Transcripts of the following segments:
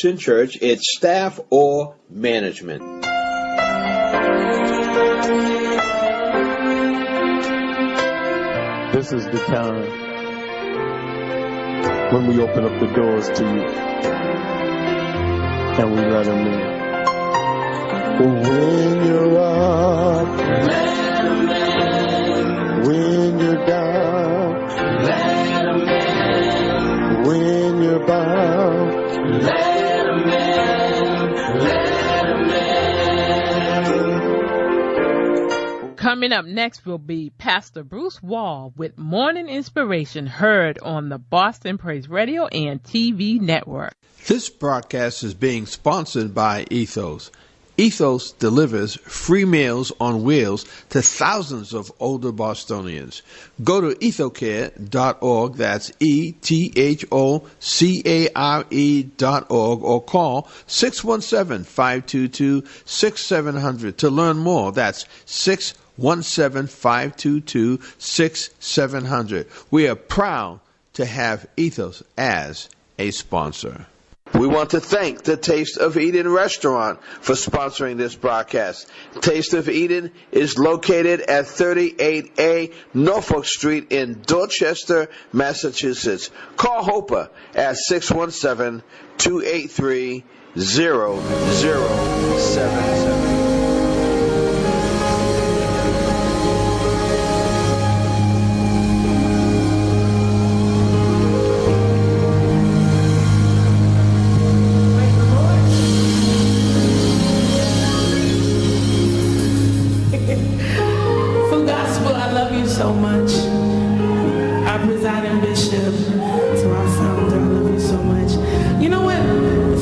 Christian church, its staff, or management. This is the time when we open up the doors to you and we let them in. When you're up, let 'em in. When you're down, let 'em in. When you're bound, let 'em in. Let 'em in. Coming up next will be Pastor Bruce Wall with Morning Inspiration, heard on the Boston Praise Radio and TV network. This broadcast is being sponsored by Ethos. Ethos delivers free meals on wheels to thousands of older Bostonians. Go to ethocare.org, that's ETHOCARE.org, or call 617-522-6700 to learn more. That's 617-522-6700. We are proud to have Ethos as a sponsor. We want to thank the Taste of Eden restaurant for sponsoring this broadcast. Taste of Eden is located at 38A Norfolk Street in Dorchester, Massachusetts. Call Hoper at 617-283-0077. So much. Our presiding bishop, to our founder, I love you so much. You know what?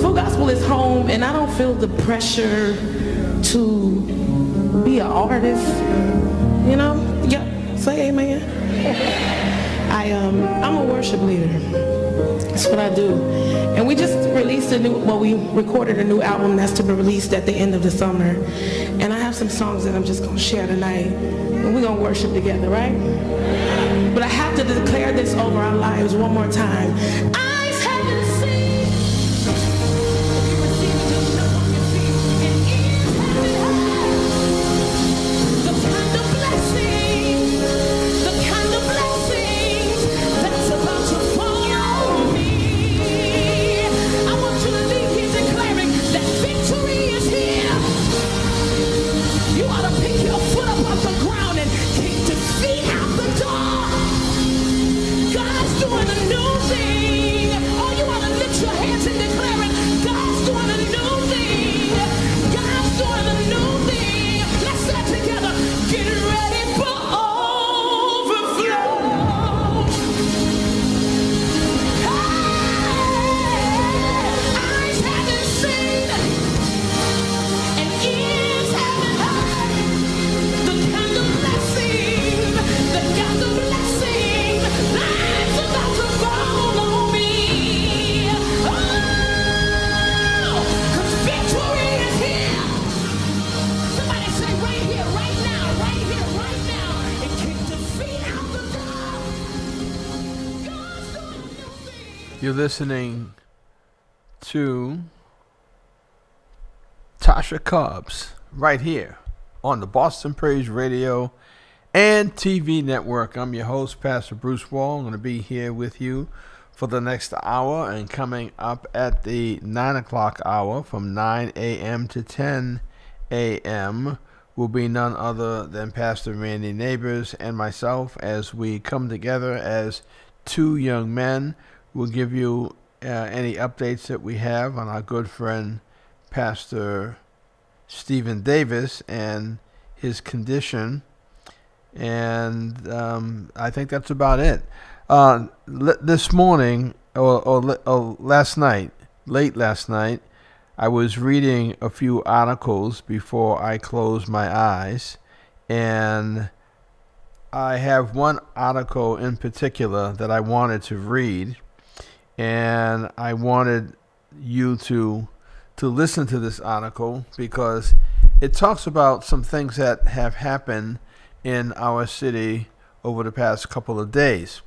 Full Gospel is home, and I don't feel the pressure to be an artist. You know? Yeah. Say amen. I'm a worship leader. That's what I do. And we just released we recorded a new album that's to be released at the end of the summer. And I have some songs that I'm just going to share tonight. And we're going to worship together, right? But I have to declare this over our lives one more time. Eyes haven't seen. And ears haven't heard. The kind of blessings that's about to fall on me. I want you to leave here declaring that victory is here. You ought to pick your foot up off the ground and kick defeat out the door. God's doing a new thing. Oh, you ought to lift your hands and declare it. God's doing a new thing. God's doing a new thing. Let's say it together. Get ready for overflow. Eyes haven't seen and ears haven't heard the kind of blessing, the kind of blessing that's about to fall on me. Oh, 'cause victory is here. Somebody say right here, right now, right here, right now. And kick defeat out the door. God's doing a new thing. You're listening to Tasha Cobbs right here on the Boston Praise Radio and TV network. I'm your host, Pastor Bruce Wall. I'm going to be here with you for the next hour, and coming up at the 9 o'clock hour from 9 a.m. to 10 a.m. will be none other than Pastor Randy Neighbors and myself as we come together as two young men. We'll give you any updates that we have on our good friend Pastor Stephen Davis and his condition, and I think that's about it. This morning, or last night, late last night, I was reading a few articles before I closed my eyes, and I have one article in particular that I wanted to read, and I wanted you to listen to this article because it talks about some things that have happened in our city over the past couple of days.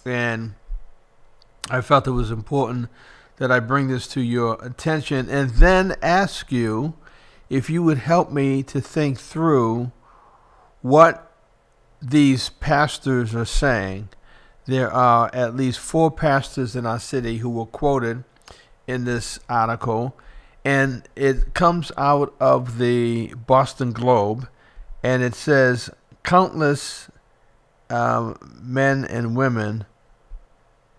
And I felt it was important that I bring this to your attention and then ask you if you would help me to think through what these pastors are saying. There are at least 4 pastors in our city who were quoted in this article, and it comes out of the Boston Globe, and it says countless men and women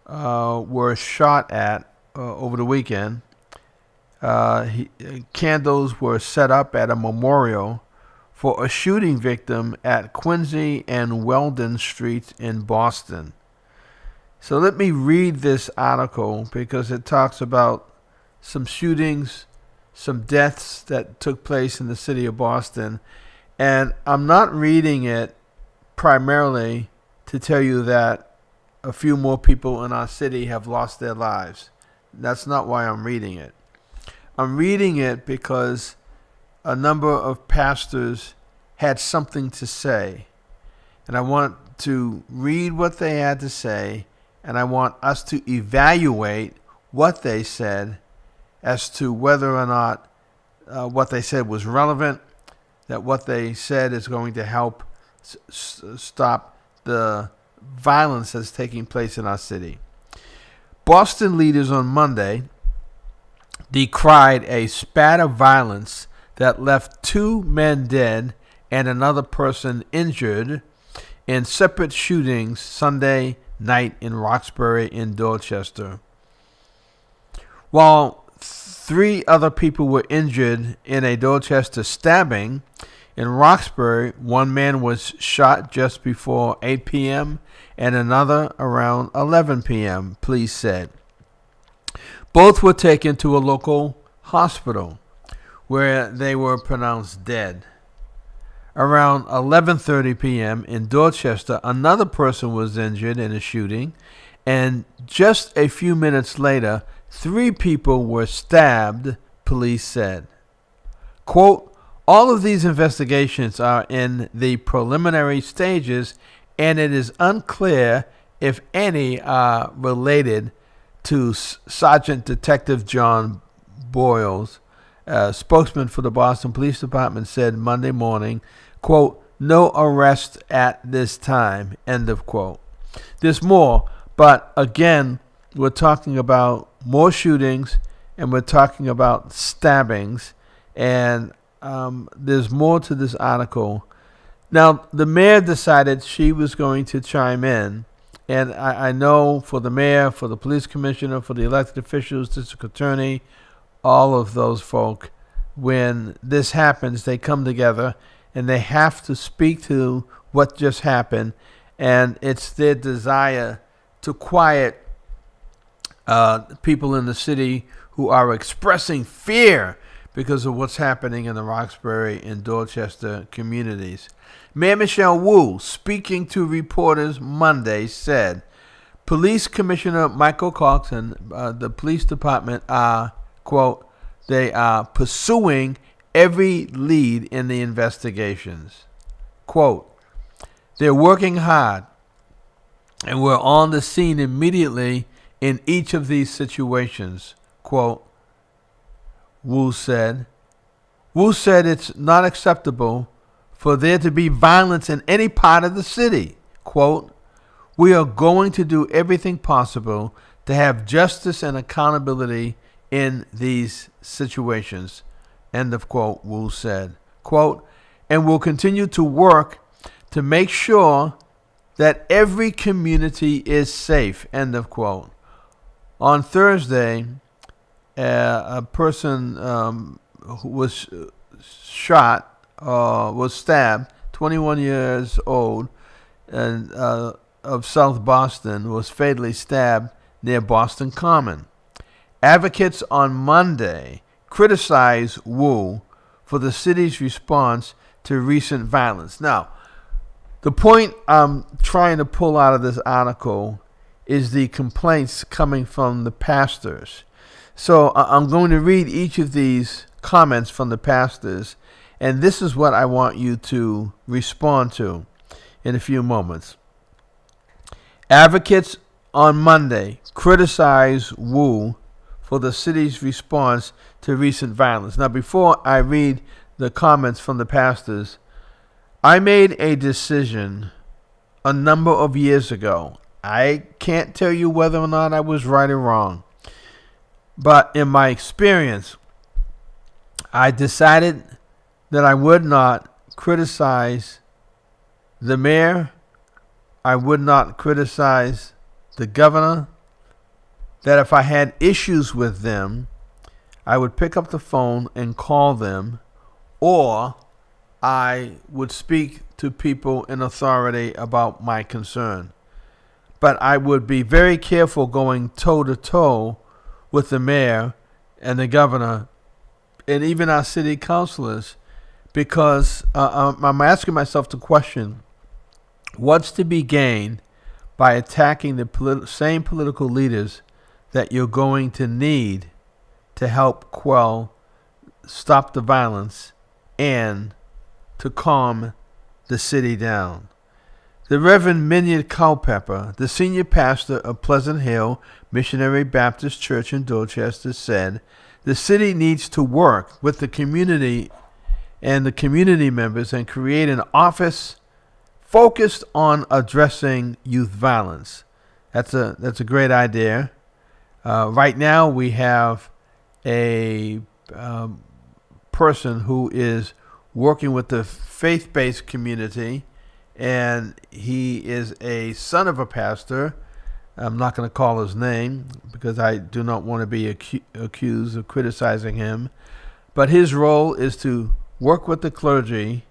were shot at over the weekend. Candles were set up at a memorial for a shooting victim at Quincy and Weldon Streets in Boston. So let me read this article because it talks about some shootings, some deaths that took place in the city of Boston. And I'm not reading it primarily to tell you that a few more people in our city have lost their lives. That's not why I'm reading it. I'm reading it because a number of pastors had something to say. And I want to read what they had to say, and I want us to evaluate what they said as to whether or not what they said was relevant, that what they said is going to help stop the violence that's taking place in our city. Boston leaders on Monday decried a spat of violence that left 2 men dead and another person injured in separate shootings Sunday night in Roxbury and Dorchester. While 3 other people were injured in a Dorchester stabbing, in Roxbury, 1 man was shot just before 8 p.m. and another around 11 p.m., police said. Both were taken to a local hospital where they were pronounced dead. Around 11:30 p.m. in Dorchester, another person was injured in a shooting, and just a few minutes later, 3 people were stabbed, police said. Quote, all of these investigations are in the preliminary stages, and it is unclear if any are related to Sergeant Detective John Boyles, spokesman for the Boston Police Department, said Monday morning, quote, no arrest at this time, end of quote. There's more, but again, we're talking about more shootings and we're talking about stabbings, and there's more to this article. Now, the mayor decided she was going to chime in, and I know for the mayor, for the police commissioner, for the elected officials, district attorney, all of those folk, when this happens, they come together and they have to speak to what just happened, and it's their desire to quiet people in the city who are expressing fear because of what's happening in the Roxbury and Dorchester communities. Mayor Michelle Wu, speaking to reporters Monday, said Police Commissioner Michael Cox and the police department are, quote, they are pursuing every lead in the investigations. Quote, they're working hard and we're on the scene immediately in each of these situations, quote, Wu said. Wu said it's not acceptable for there to be violence in any part of the city. Quote, we are going to do everything possible to have justice and accountability in these situations. End of quote, Wu said. Quote, and we'll continue to work to make sure that every community is safe. End of quote. On Thursday, a person who was shot, was stabbed, 21 years old, and of South Boston, was fatally stabbed near Boston Common. Advocates on Monday criticized Wu for the city's response to recent violence. Now, the point I'm trying to pull out of this article is the complaints coming from the pastors. So I'm going to read each of these comments from the pastors, and this is what I want you to respond to in a few moments. Advocates on Monday criticized Wu for for the city's response to recent violence. Now, before I read the comments from the pastors, I made a decision a number of years ago. I can't tell you whether or not I was right or wrong, but in my experience, I decided that I would not criticize the mayor, I would not criticize the governor, that if I had issues with them, I would pick up the phone and call them, or I would speak to people in authority about my concern. But I would be very careful going toe-to-toe with the mayor and the governor and even our city councilors, because I'm asking myself the question, what's to be gained by attacking the same political leaders that you're going to need to help stop the violence and to calm the city down? The Reverend Minion Culpepper, the senior pastor of Pleasant Hill Missionary Baptist Church in Dorchester, said, the city needs to work with the community and the community members and create an office focused on addressing youth violence. That's a great idea. Right now we have a person who is working with the faith-based community, and he is a son of a pastor. I'm not going to call his name because I do not want to be accused of criticizing him. But his role is to work with the clergy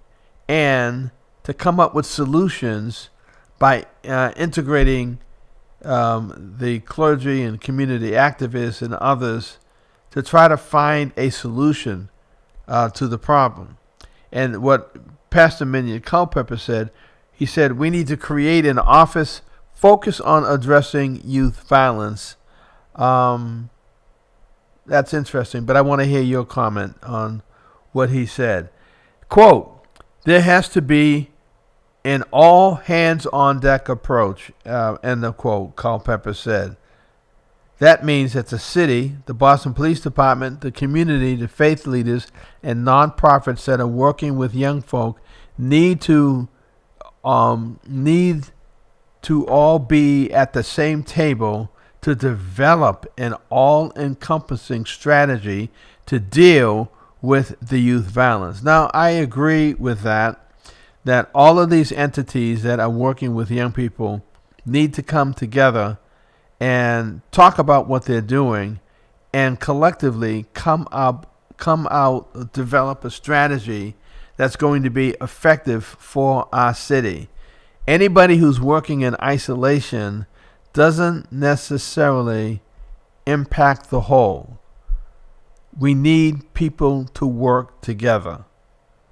and to come up with solutions by integrating the clergy and community activists and others to try to find a solution to the problem. And what Pastor Minion Culpepper said, he said, we need to create an office focused on addressing youth violence. That's interesting, but I want to hear your comment on what he said. Quote, there has to be an all hands on deck approach, end of quote, Culpepper said. That means that the city, the Boston Police Department, the community, the faith leaders, and nonprofits that are working with young folk need to all be at the same table to develop an all-encompassing strategy to deal with the youth violence. Now, I agree with that all of these entities that are working with young people need to come together and talk about what they're doing and collectively come out, develop a strategy that's going to be effective for our city. Anybody who's working in isolation doesn't necessarily impact the whole. We need people to work together.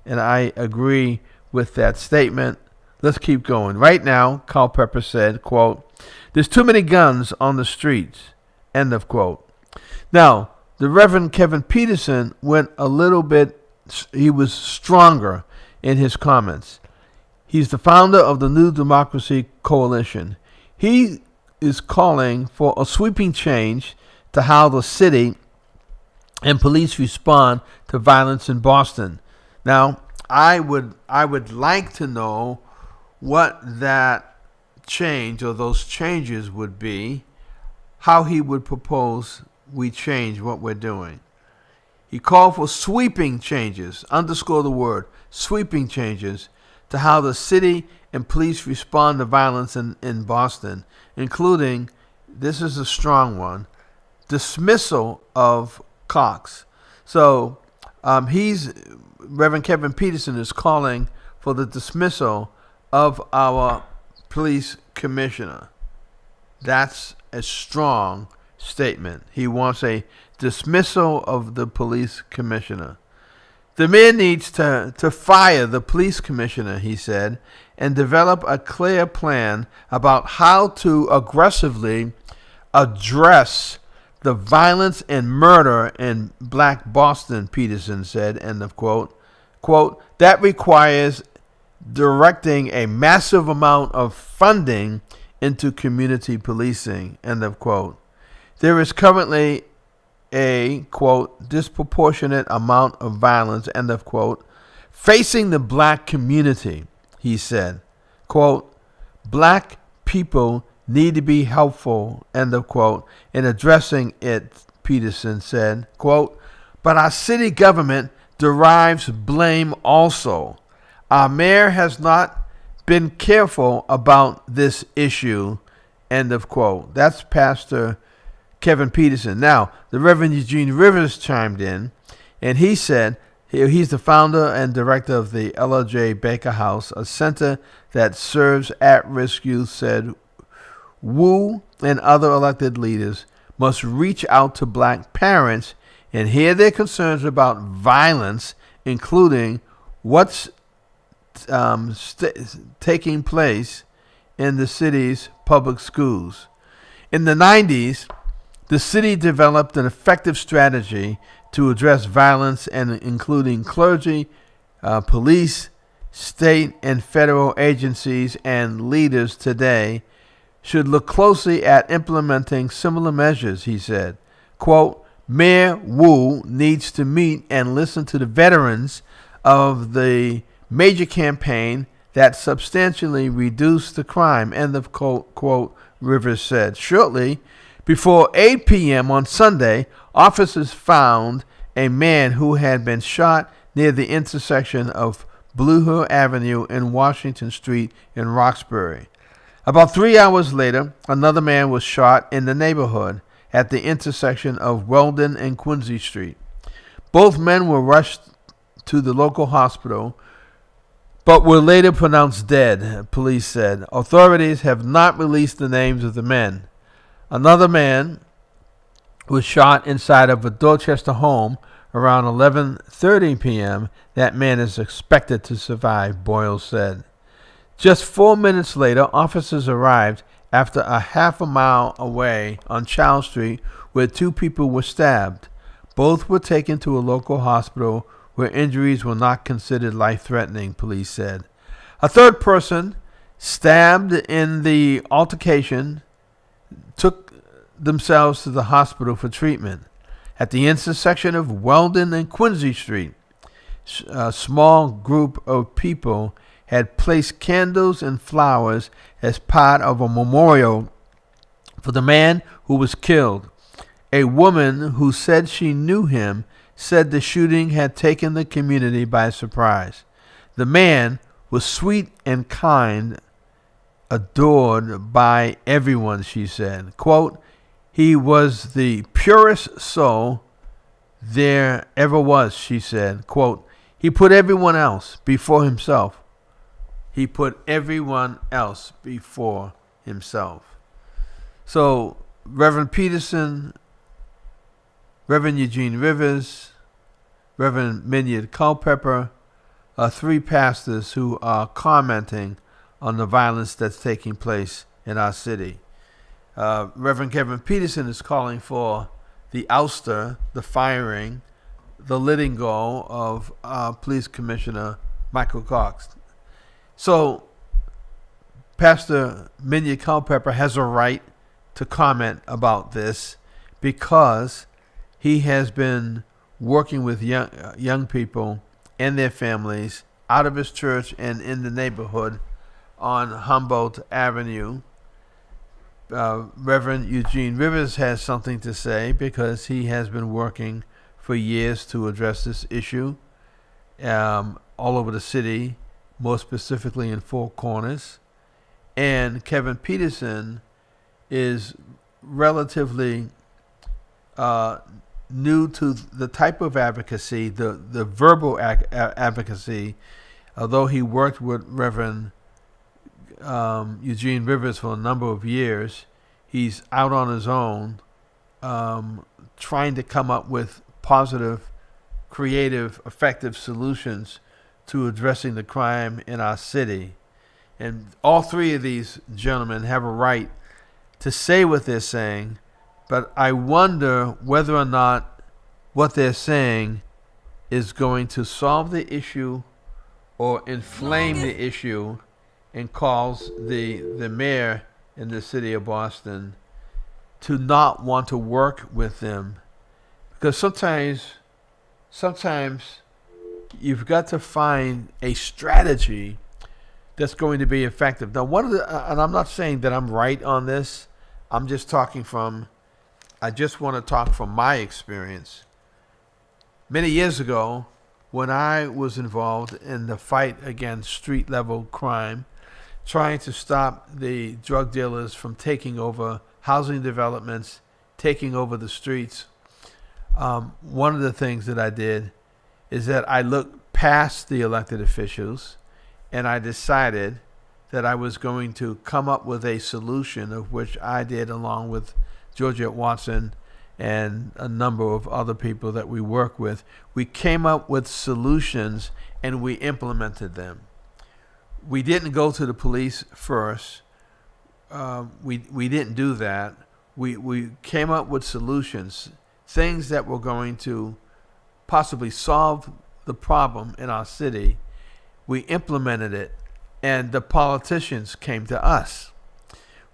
And I agree with that statement. Let's keep going. Right now, Culpepper said, quote, there's too many guns on the streets, end of quote. Now, the Reverend Kevin Peterson went a little bit, he was stronger in his comments. He's the founder of the New Democracy Coalition. He is calling for a sweeping change to how the city and police respond to violence in Boston. Now, I would like to know what that change or those changes would be, how he would propose we change what we're doing. He called for sweeping changes, underscore the word, sweeping changes, to how the city and police respond to violence in Boston, including, this is a strong one, dismissal of Cox. So Reverend Kevin Peterson is calling for the dismissal of our police commissioner. That's a strong statement. He wants a dismissal of the police commissioner. The mayor needs to fire the police commissioner, he said, and develop a clear plan about how to aggressively address the violence and murder in Black Boston, Peterson said, end of quote. Quote, that requires directing a massive amount of funding into community policing, end of quote. There is currently a, quote, disproportionate amount of violence, end of quote, facing the black community. He said, quote, black people need to be helpful, end of quote, in addressing it, Peterson said, quote, but our city government derives blame also. Our mayor has not been careful about this issue, end of quote. That's Pastor Kevin Peterson. Now, the Reverend Eugene Rivers chimed in, and he said he's the founder and director of the L.J. Baker House, a center that serves at-risk youth, said Wu and other elected leaders must reach out to black parents and hear their concerns about violence, including what's taking place in the city's public schools. In the 90s, the city developed an effective strategy to address violence, and including clergy, police, state and federal agencies, and leaders today should look closely at implementing similar measures, he said. Quote, Mayor Wu needs to meet and listen to the veterans of the major campaign that substantially reduced the crime, end of quote, Rivers said. Shortly before 8 p.m. on Sunday, officers found a man who had been shot near the intersection of Blue Hill Avenue and Washington Street in Roxbury. About 3 hours later, another man was shot in the neighborhood at the intersection of Weldon and Quincy Street. Both men were rushed to the local hospital, but were later pronounced dead, police said. Authorities have not released the names of the men. Another man was shot inside of a Dorchester home around 11:30 p.m. That man is expected to survive, Boyle said. Just 4 minutes later, officers arrived after a half a mile away on Charles Street where 2 people were stabbed. Both were taken to a local hospital where injuries were not considered life-threatening, police said. A third person stabbed in the altercation took themselves to the hospital for treatment. At the intersection of Weldon and Quincy Street, a small group of people had placed candles and flowers as part of a memorial for the man who was killed. A woman who said she knew him said the shooting had taken the community by surprise. The man was sweet and kind, adored by everyone, she said. Quote, he was the purest soul there ever was, she said. Quote, he put everyone else before himself. He put everyone else before himself. So, Reverend Peterson, Reverend Eugene Rivers, Reverend Minyard Culpepper are 3 pastors who are commenting on the violence that's taking place in our city. Reverend Kevin Peterson is calling for the ouster, the firing, the letting go of Police Commissioner Michael Cox. So, Pastor Minyard Culpepper has a right to comment about this because he has been working with young people and their families out of his church and in the neighborhood on Humboldt Avenue. Reverend Eugene Rivers has something to say because he has been working for years to address this issue all over the city, more specifically in Four Corners. And Kevin Peterson is relatively new to the type of advocacy, the verbal advocacy, although he worked with Reverend Eugene Rivers for a number of years. He's out on his own, trying to come up with positive, creative, effective solutions to addressing the crime in our city. And all 3 of these gentlemen have a right to say what they're saying, but I wonder whether or not what they're saying is going to solve the issue or inflame the issue and cause the mayor in the city of Boston to not want to work with them Because sometimes you've got to find a strategy that's going to be effective. Now, and I'm not saying that I'm right on this. I just want to talk from my experience. Many years ago, when I was involved in the fight against street level crime, trying to stop the drug dealers from taking over housing developments, taking over the streets, one of the things that I did is that I looked past the elected officials and I decided that I was going to come up with a solution, of which I did along with Georgette Watson and a number of other people that we work with. We came up with solutions and we implemented them. We didn't go to the police first. We didn't do that. We came up with solutions, things that were going to possibly solve the problem in our city. We implemented it, and the politicians came to us.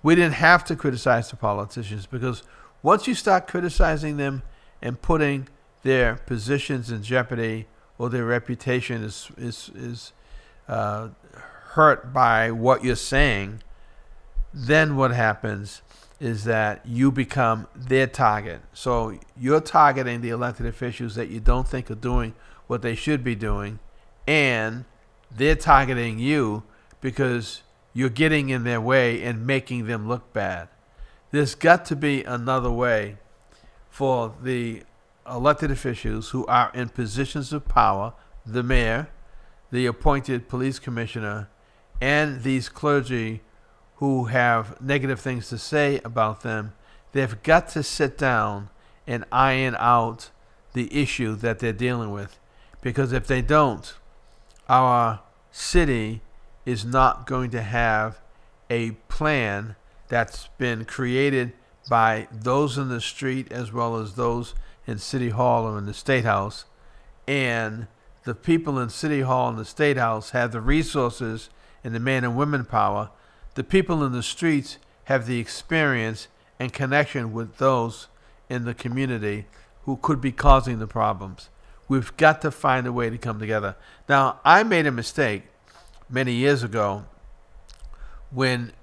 We didn't have to criticize the politicians, because once you start criticizing them and putting their positions in jeopardy, or their reputation is hurt by what you're saying, then what happens is that you become their target. So you're targeting the elected officials that you don't think are doing what they should be doing, and they're targeting you because you're getting in their way and making them look bad. There's got to be another way for the elected officials who are in positions of power, the mayor, the appointed police commissioner, and these clergy who have negative things to say about them. They've got to sit down and iron out the issue that they're dealing with. Because if they don't, our city is not going to have a plan that's been created by those in the street as well as those in City Hall or in the State House. And the people in City Hall and the State House have the resources and the man and women power. The people in the streets have the experience and connection with those in the community who could be causing the problems. We've got to find a way to come together. Now, I made a mistake many years ago when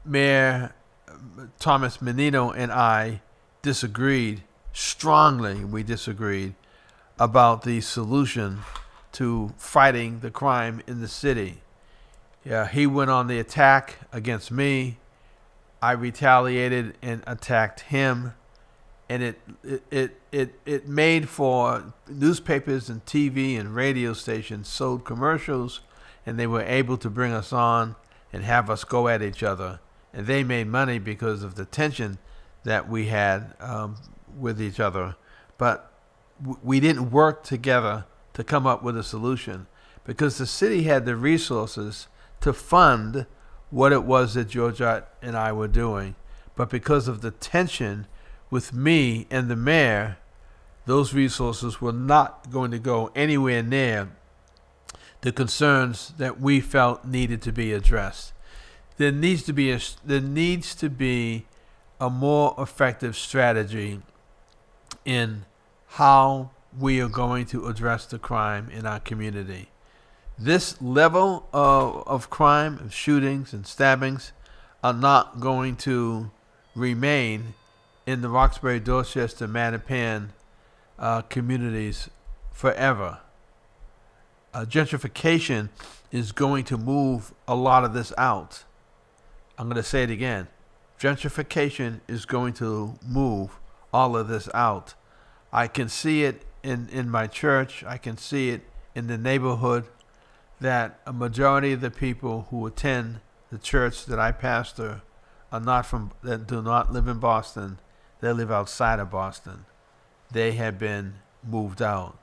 Mayor Thomas Menino and I disagreed, strongly we disagreed, about the solution to fighting the crime in the city. Yeah, he went on the attack against me. I retaliated and attacked him, and it made for newspapers and TV and radio stations sold commercials, and they were able to bring us on and have us go at each other. And they made money because of the tension that we had with each other. But we didn't work together to come up with a solution, because the city had the resources to fund what it was that Georgette and I were doing. But because of the tension with me and the mayor, those resources were not going to go anywhere near the concerns that we felt needed to be addressed. There needs to be a more effective strategy in how we are going to address the crime in our community. This level of crime, of shootings and stabbings, are not going to remain in the Roxbury, Dorchester, Mattapan communities forever. Gentrification is going to move a lot of this out. I'm going to say it again. Gentrification is going to move all of this out. I can see it in my church. I can see it in the neighborhood, that a majority of the people who attend the church that I pastor that do not live in Boston. They live outside of Boston. They have been moved out.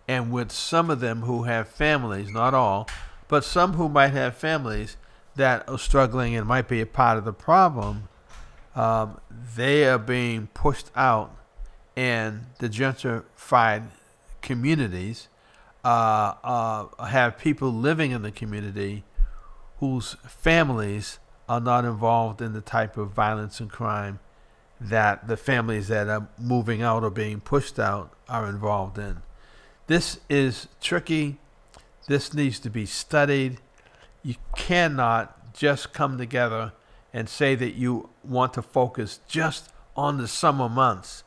And with some of them who have families, not all, but some who might have families that are struggling and might be a part of the problem, they are being pushed out, and the gentrified communities have people living in the community whose families are not involved in the type of violence and crime that the families that are moving out or being pushed out are involved in. This is tricky. This needs to be studied. You cannot just come together and say that you want to focus just on the summer months.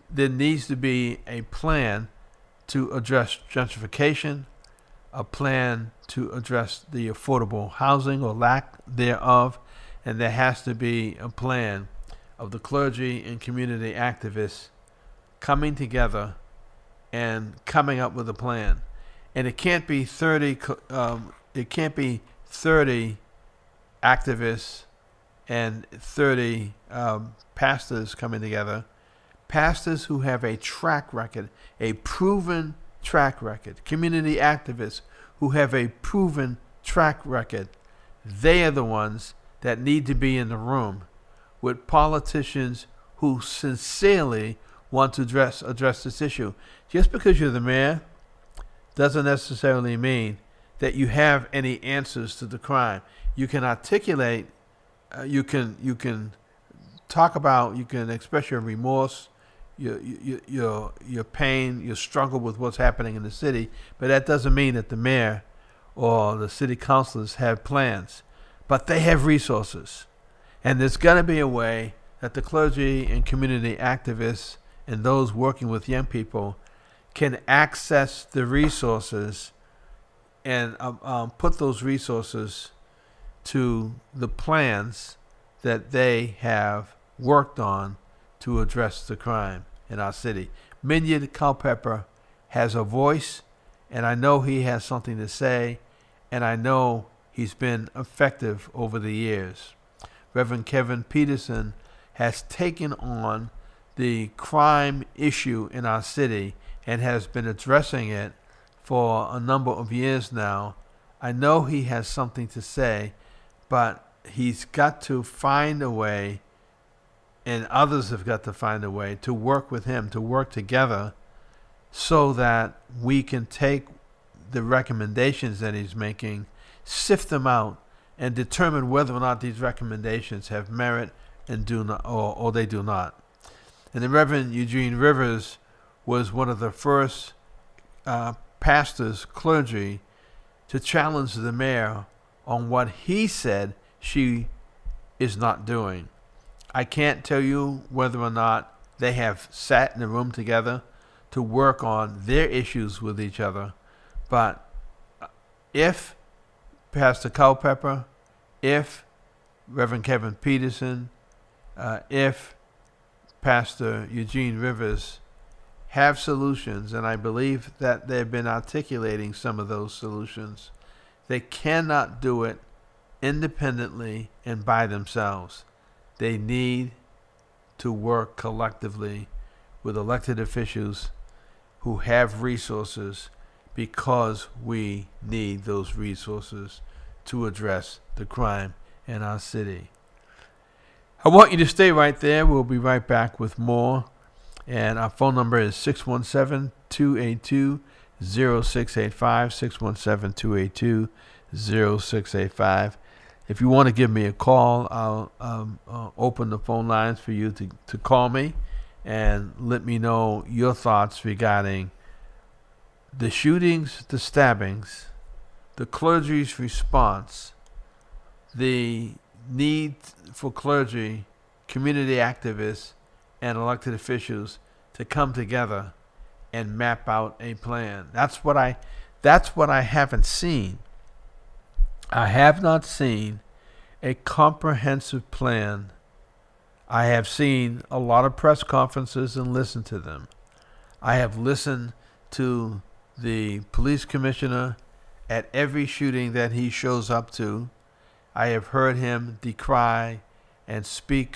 There needs to be a plan to address gentrification, a plan to address the affordable housing or lack thereof, and there has to be a plan of the clergy and community activists coming together and coming up with a plan. And it can't be 30 activists and 30 pastors coming together. Pastors who have a track record, a proven track record, community activists who have a proven track record. They are the ones that need to be in the room with politicians who sincerely want to address this issue. Just because you're the mayor doesn't necessarily mean that you have any answers to the crime. You can articulate, you can talk about, you can express your remorse, your pain, your struggle with what's happening in the city, but that doesn't mean that the mayor or the city councilors have plans. But they have resources. And there's got to be a way that the clergy and community activists and those working with young people can access the resources and put those resources to the plans that they have worked on to address the crime in our city. Minyard Culpepper has a voice, and I know he has something to say, and I know he's been effective over the years. Reverend Kevin Peterson has taken on the crime issue in our city and has been addressing it for a number of years now. I know he has something to say, but he's got to find a way, and others have got to find a way to work with him, to work together so that we can take the recommendations that he's making, sift them out, and determine whether or not these recommendations have merit and do not, or they do not. And the Reverend Eugene Rivers was one of the first pastors, clergy, to challenge the mayor on what he said she is not doing. I can't tell you whether or not they have sat in a room together to work on their issues with each other, but if Pastor Culpepper, if Reverend Kevin Peterson, if Pastor Eugene Rivers have solutions, and I believe that they've been articulating some of those solutions, they cannot do it independently and by themselves. They need to work collectively with elected officials who have resources, because we need those resources to address the crime in our city. I want you to stay right there. We'll be right back with more. And our phone number is 617-282-0685, 617-282-0685. If you want to give me a call, I'll open the phone lines for you to call me and let me know your thoughts regarding the shootings, the stabbings, the clergy's response, the need for clergy, community activists, and elected officials to come together and map out a plan. That's what I haven't seen. I have not seen a comprehensive plan. I have seen a lot of press conferences and listened to them. I have listened to the police commissioner at every shooting that he shows up to. I have heard him decry and speak